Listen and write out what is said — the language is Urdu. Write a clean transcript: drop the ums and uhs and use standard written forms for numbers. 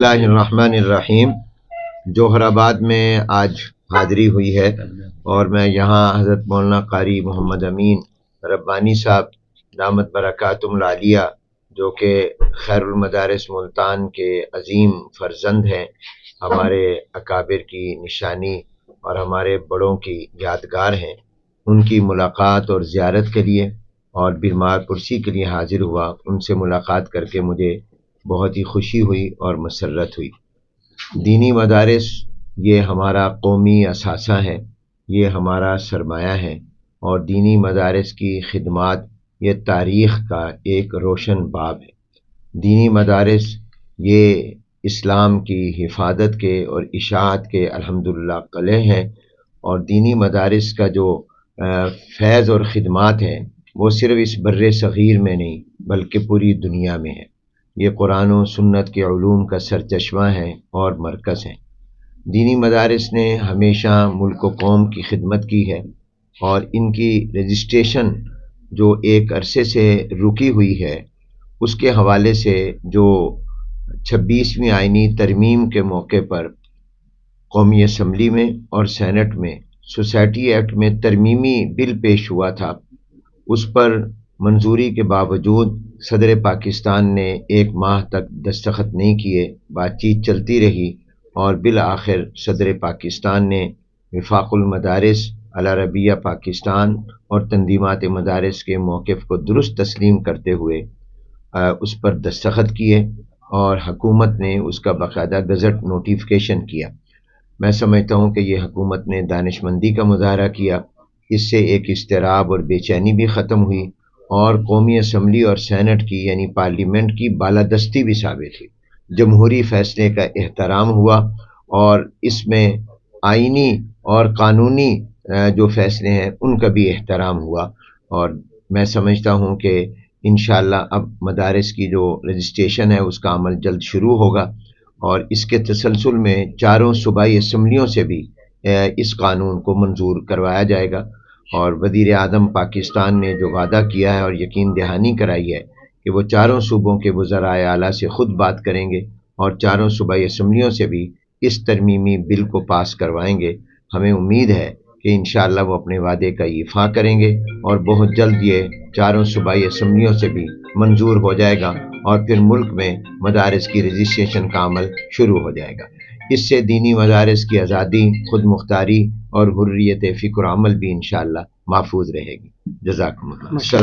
اللہ الرحمن الرحیم۔ جوہر آباد میں آج حاضری ہوئی ہے اور میں یہاں حضرت مولانا قاری محمد امین ربانی صاحب دامت برکاتہم العالیہ جو کہ خیر المدارس ملتان کے عظیم فرزند ہیں، ہمارے اکابر کی نشانی اور ہمارے بڑوں کی یادگار ہیں، ان کی ملاقات اور زیارت کے لیے اور بیمار پرسی کے لیے حاضر ہوا۔ ان سے ملاقات کر کے مجھے بہت ہی خوشی ہوئی اور مسرت ہوئی۔ دینی مدارس یہ ہمارا قومی اثاثہ ہے، یہ ہمارا سرمایہ ہے، اور دینی مدارس کی خدمات یہ تاریخ کا ایک روشن باب ہے۔ دینی مدارس یہ اسلام کی حفاظت کے اور اشاعت کے الحمدللہ قلعے ہیں، اور دینی مدارس کا جو فیض اور خدمات ہیں وہ صرف اس بر صغیر میں نہیں بلکہ پوری دنیا میں ہے۔ یہ قرآن و سنت کے علوم کا سرچشمہ ہے اور مرکز ہے۔ دینی مدارس نے ہمیشہ ملک و قوم کی خدمت کی ہے، اور ان کی رجسٹریشن جو ایک عرصے سے رکی ہوئی ہے، اس کے حوالے سے جو 26ویں آئینی ترمیم کے موقع پر قومی اسمبلی میں اور سینٹ میں سوسائٹی ایکٹ میں ترمیمی بل پیش ہوا تھا، اس پر منظوری کے باوجود صدر پاکستان نے 1 ماہ تک دستخط نہیں کیے، بات چیت چلتی رہی، اور بالآخر صدر پاکستان نے وفاق المدارس العربیہ پاکستان اور تنظیمات مدارس کے موقف کو درست تسلیم کرتے ہوئے اس پر دستخط کیے، اور حکومت نے اس کا باقاعدہ گزٹ نوٹیفیکیشن کیا۔ میں سمجھتا ہوں کہ یہ حکومت نے دانش مندی کا مظاہرہ کیا، اس سے ایک اضطراب اور بے چینی بھی ختم ہوئی، اور قومی اسمبلی اور سینٹ کی یعنی پارلیمنٹ کی بالادستی بھی ثابت ہوئی۔ جمہوری فیصلے کا احترام ہوا، اور اس میں آئینی اور قانونی جو فیصلے ہیں ان کا بھی احترام ہوا، اور میں سمجھتا ہوں کہ انشاءاللہ اب مدارس کی جو رجسٹریشن ہے اس کا عمل جلد شروع ہوگا، اور اس کے تسلسل میں 4 صوبائی اسمبلیوں سے بھی اس قانون کو منظور کروایا جائے گا، اور وزیر اعظم پاکستان نے جو وعدہ کیا ہے اور یقین دہانی کرائی ہے کہ وہ 4 صوبوں کے وزرائے اعلیٰ سے خود بات کریں گے اور 4 صوبائی اسمبلیوں سے بھی اس ترمیمی بل کو پاس کروائیں گے۔ ہمیں امید ہے کہ انشاءاللہ وہ اپنے وعدے کا ایفا کریں گے، اور بہت جلد یہ 4 صوبائی اسمبلیوں سے بھی منظور ہو جائے گا، اور پھر ملک میں مدارس کی رجسٹریشن کا عمل شروع ہو جائے گا۔ اس سے دینی مدارس کی آزادی، خود مختاری اور حریت فکر و عمل بھی انشاءاللہ محفوظ رہے گی۔ جزاکم اللہ۔ السلام